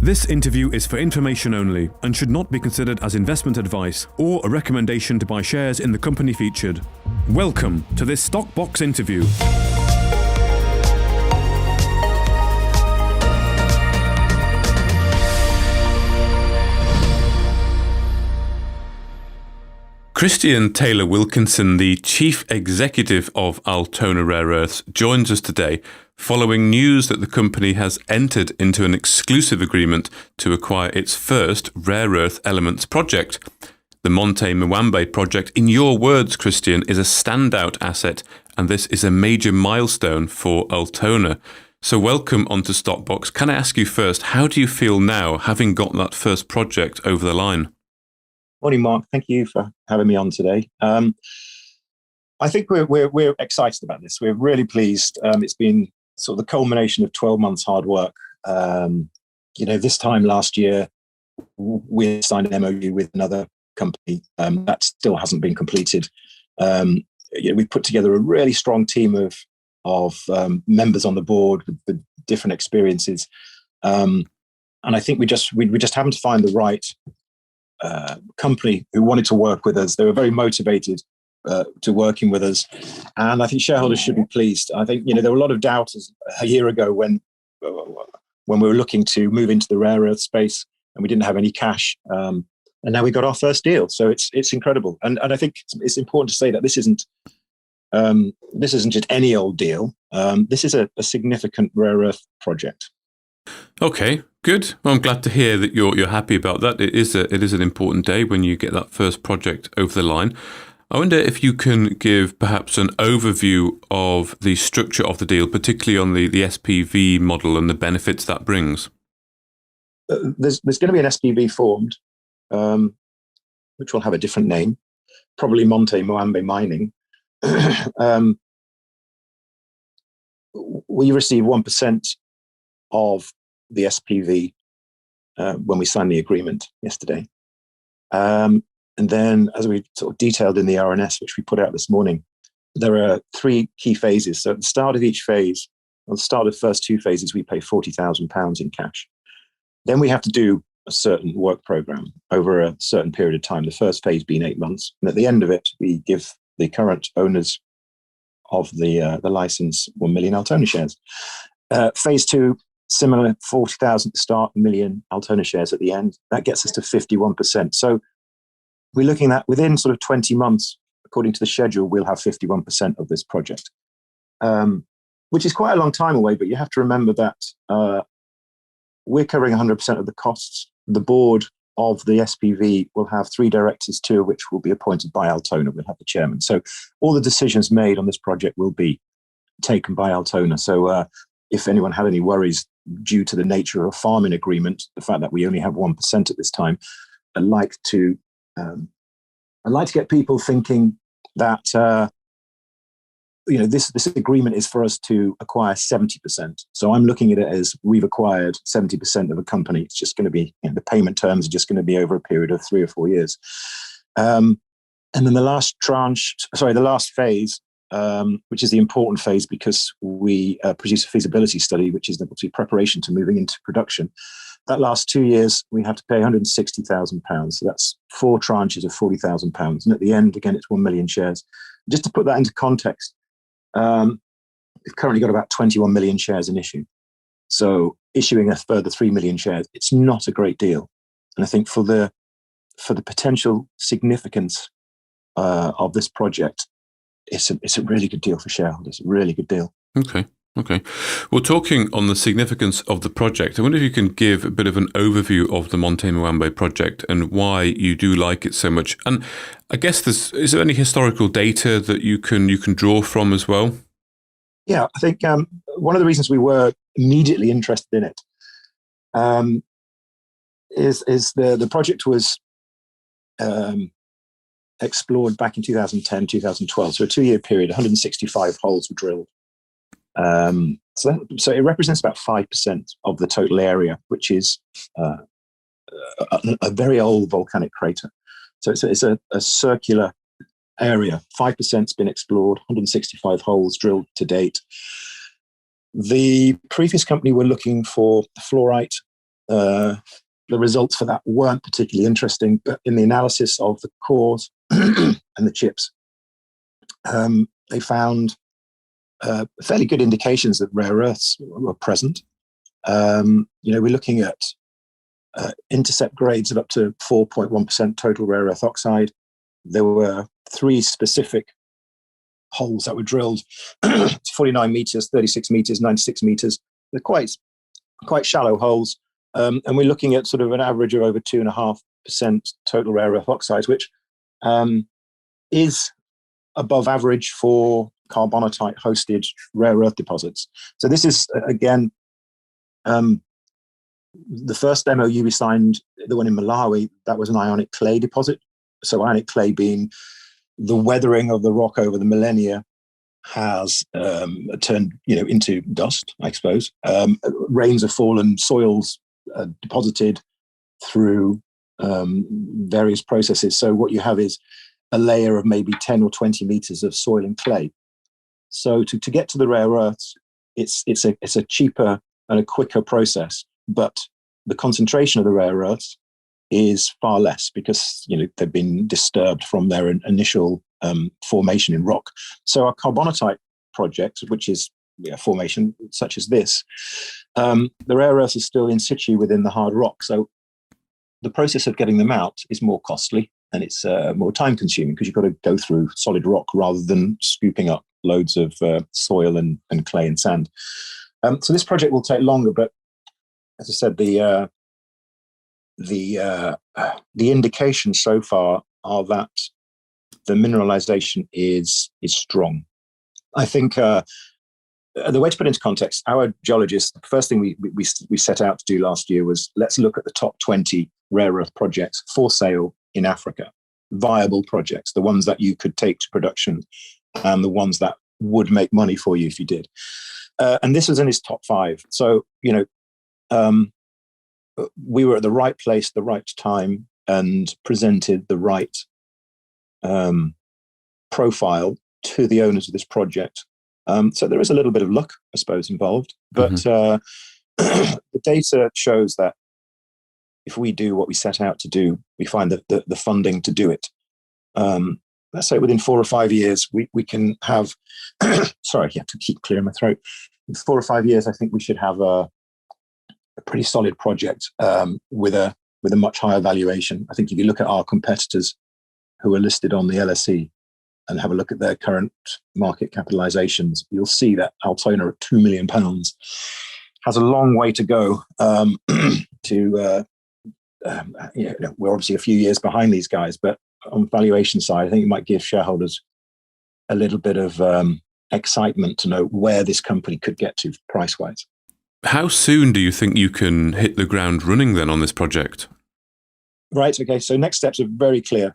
This interview is for information only and should not be considered as investment advice or a recommendation to buy shares in the company featured. Welcome to this Stock Box interview. Christian Taylor Wilkinson, the Chief Executive of Altona Rare Earths, joins us today following news that the company has entered into an exclusive agreement to acquire its first rare earth elements project. The Monte Muambe project, in your words, Christian, is a standout asset, and this is a major milestone for Altona. So welcome onto Stockbox. Can I ask you first, how do you feel now, having got that first project over the line? Morning, Mark. Thank you for having me on today. I think we're excited about this. We're really pleased. It's been sort of the culmination of 12 months hard work. This time last year, we signed an MOU with another company that still hasn't been completed. We put together a really strong team of members on the board with different experiences, and I think we just happened to find the right company who wanted to work with us. They were very motivated to working with us, and I think shareholders should be pleased. I think there were a lot of doubters a year ago when we were looking to move into the rare earth space and we didn't have any cash, and now we got our first deal. So it's incredible, and I think it's important to say that this isn't just any old deal. This is a significant rare earth project. Okay, good. Well, I'm glad to hear that you're happy about that. It is an important day when you get that first project over the line. I wonder if you can give perhaps an overview of the structure of the deal, particularly on the SPV model and the benefits that brings. There's going to be an SPV formed, which will have a different name, probably Monte Muambe Mining. We receive 1% of the SPV when we signed the agreement yesterday. And then, as we sort of detailed in the RNS, which we put out this morning, there are three key phases. So at the start of each phase, at the start of the first two phases, we pay £40,000 in cash. Then we have to do a certain work program over a certain period of time, the first phase being 8 months. And at the end of it, we give the current owners of the license 1 million Altona shares. Phase two, similar, 40,000 to start, 1 million Altona shares at the end. That gets us to 51%. So we're looking at within sort of 20 months, according to the schedule, we'll have 51% of this project, which is quite a long time away. But you have to remember that we're covering 100% of the costs. The board of the SPV will have 3 directors, 2 of which will be appointed by Altona. We'll have the chairman. So all the decisions made on this project will be taken by Altona. So if anyone had any worries due to the nature of a farming agreement, the fact that we only have 1% at this time, I'd like to get people thinking that this agreement is for us to acquire 70%. So I'm looking at it as we've acquired 70% of a company. It's just going to be the payment terms are just going to be over a period of 3 or 4 years. And then the last phase, which is the important phase because we produce a feasibility study, which is the preparation to moving into production. That last 2 years, we have to pay £160,000. So that's 4 tranches of £40,000. And at the end, again, it's 1 million shares. Just to put that into context, we've currently got about 21 million shares in issue. So issuing a further 3 million shares, it's not a great deal. And I think for the potential significance of this project, it's a really good deal for shareholders, a really good deal. Okay. Well, talking on the significance of the project, I wonder if you can give a bit of an overview of the Monte Muambe project and why you do like it so much. And I guess is there any historical data that you can draw from as well? Yeah, I think one of the reasons we were immediately interested in it is the project was explored back in 2010, 2012. So a 2-year period, 165 holes were drilled. So it represents about 5% of the total area, which is a very old volcanic crater. So it's a circular area. 5%'s been explored, 165 holes drilled to date. The previous company were looking for fluorite The results for that weren't particularly interesting, but in the analysis of the cores and the chips, they found fairly good indications that rare earths were present. We're looking at intercept grades of up to 4.1% total rare earth oxide. There were 3 specific holes that were drilled, 49 meters, 36 meters, 96 meters. They're quite shallow holes. And we're looking at sort of an average of over 2.5% total rare earth oxides, which is above average for carbonatite hosted rare earth deposits. So this is, again, the first MOU we signed, the one in Malawi, that was an ionic clay deposit. So ionic clay being the weathering of the rock over the millennia has turned into dust, I suppose. Rains have fallen, soils deposited through various processes. So what you have is a layer of maybe 10 or 20 meters of soil and clay. So to get to the rare earths, it's a cheaper and a quicker process, but the concentration of the rare earths is far less because they've been disturbed from their initial formation in rock. So our carbonatite project, which is a formation such as this, the rare earths are still in situ within the hard rock. So the process of getting them out is more costly and it's more time consuming because you've got to go through solid rock rather than scooping up loads of soil and clay and sand. So this project will take longer, but as I said, the indications so far are that the mineralization is strong. I think the way to put it into context, our geologists, the first thing we set out to do last year was let's look at the top 20 rare earth projects for sale in Africa, viable projects, the ones that you could take to production and the ones that would make money for you if you did. And this was in his top 5. So, we were at the right place, the right time, and presented the right profile to the owners of this project. So there is a little bit of luck, I suppose, involved. But the data shows that if we do what we set out to do, we find that the funding to do it. Let's say within 4 or 5 years, we can have, sorry, you have to keep clearing my throat. In 4 or 5 years, I think we should have a pretty solid project with a much higher valuation. I think if you look at our competitors who are listed on the LSE and have a look at their current market capitalizations, you'll see that Altona at £2 million has a long way to go we're obviously a few years behind these guys, but on the valuation side, I think it might give shareholders a little bit of excitement to know where this company could get to price-wise. How soon do you think you can hit the ground running then on this project? Right, okay, so next steps are very clear.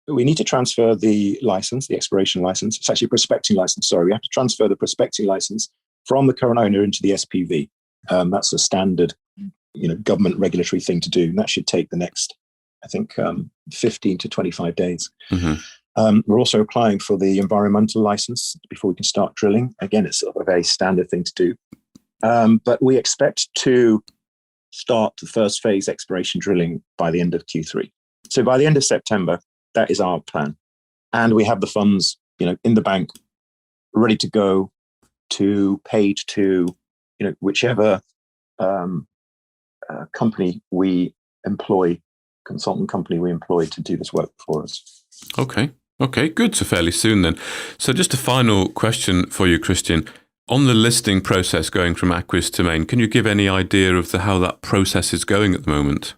We need to transfer the license, the exploration license. It's actually a prospecting license, sorry. We have to transfer the prospecting license from the current owner into the SPV. That's a standard government regulatory thing to do. And that should take the next, I think, 15 to 25 days. Mm-hmm. We're also applying for the environmental license before we can start drilling. Again, it's sort of a very standard thing to do. But we expect to start the first phase exploration drilling by the end of Q3. So by the end of September, that is our plan. And we have the funds, in the bank, ready to go to pay to, whichever company we employ, consultant company we employ to do this work for us. Okay, good. So fairly soon then. So just a final question for you, Christian. On the listing process going from Aquis to Main, can you give any idea of how that process is going at the moment?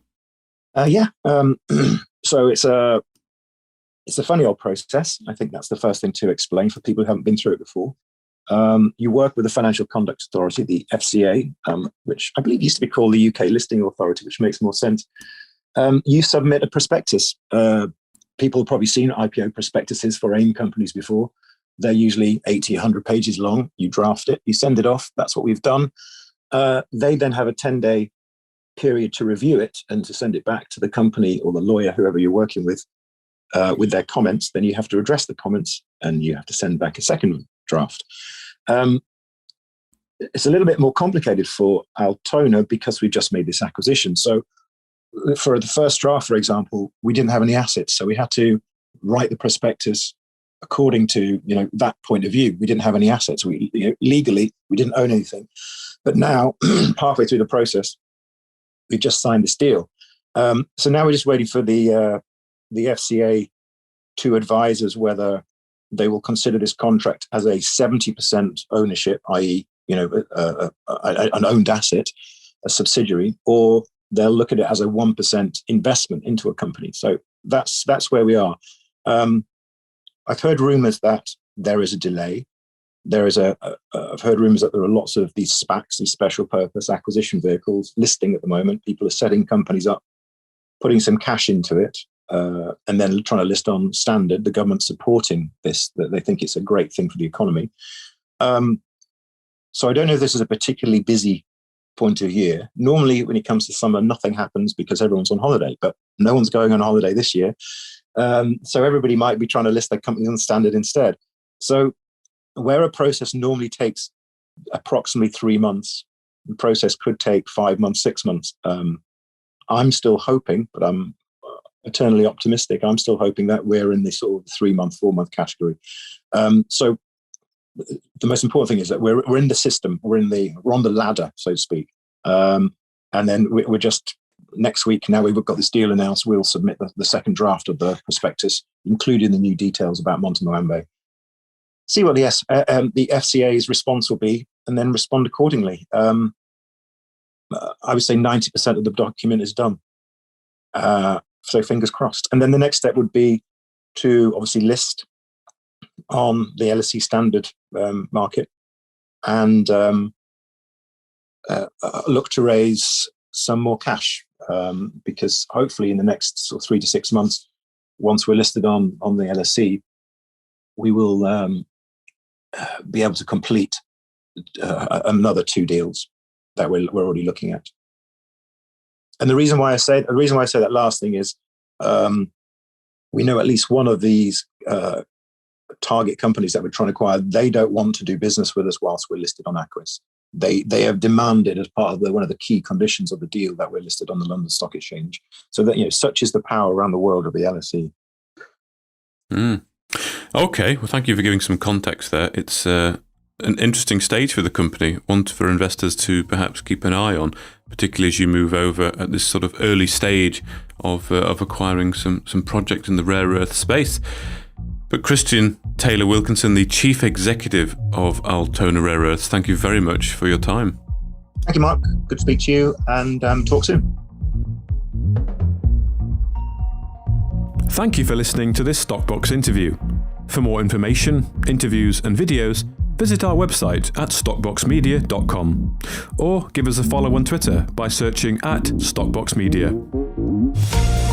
Yeah. So it's a funny old process. I think that's the first thing to explain for people who haven't been through it before. You work with the Financial Conduct Authority, the FCA, which I believe used to be called the UK Listing Authority, which makes more sense. You submit a prospectus. People have probably seen IPO prospectuses for AIM companies before. They're usually 80, 100 pages long. You draft it, you send it off. That's what we've done. They then have a 10-day period to review it and to send it back to the company or the lawyer, whoever you're working with their comments. Then you have to address the comments and you have to send back a second draft. it's a little bit more complicated for Altona because we just made this acquisition. So for the first draft, for example, we didn't have any assets. So we had to write the prospectus according to, that point of view. We didn't have any assets. Legally, we didn't own anything. But now, halfway through the process, we've just signed this deal. So now we're just waiting for the FCA to advise us whether they will consider this contract as a 70% ownership, i.e., an owned asset, a subsidiary, or they'll look at it as a 1% investment into a company. So that's where we are. I've heard rumors that there is a delay. I've heard rumors that there are lots of these SPACs, these special purpose acquisition vehicles, listing at the moment. People are setting companies up, putting some cash into it, and then trying to list on standard. The government's supporting this, that they think it's a great thing for the economy. So I don't know if this is a particularly busy point of year. Normally, when it comes to summer, nothing happens because everyone's on holiday, but no one's going on holiday this year. So everybody might be trying to list their companies on standard instead. So where a process normally takes approximately 3 months, the process could take 5 months, 6 months. I'm still hoping, but I'm eternally optimistic. I'm still hoping that we're in the sort of 3 month, 4 month category. So the most important thing is that we're in the system. We're on the ladder, so to speak. And then we're just next week. Now we've got this deal announced. We'll submit the second draft of the prospectus, including the new details about Monte Muambe. See what the FCA's response will be, and then respond accordingly. I would say 90% of the document is done. So fingers crossed. And then the next step would be to obviously list on the LSE standard market and look to raise some more cash because hopefully in the next sort of 3 to 6 months, once we're listed on the LSE, we will be able to complete another 2 deals that we're already looking at. And the reason why I say that last thing is we know at least one of these target companies that we're trying to acquire, they don't want to do business with us whilst we're listed on Aquis. They have demanded as part of one of the key conditions of the deal that we're listed on the London Stock Exchange. So that such is the power around the world of the LSE. Okay, well, thank you for giving some context there. It's an interesting stage for the company, one for investors to perhaps keep an eye on, particularly as you move over at this sort of early stage of acquiring some projects in the rare earth space. But Christian Taylor Wilkinson, the Chief Executive of Altona Rare Earths, thank you very much for your time. Thank you, Mark. Good to speak to you, and talk soon. Thank you for listening to this Stockbox interview. For more information, interviews and videos, visit our website at stockboxmedia.com or give us a follow on Twitter by searching @StockboxMedia.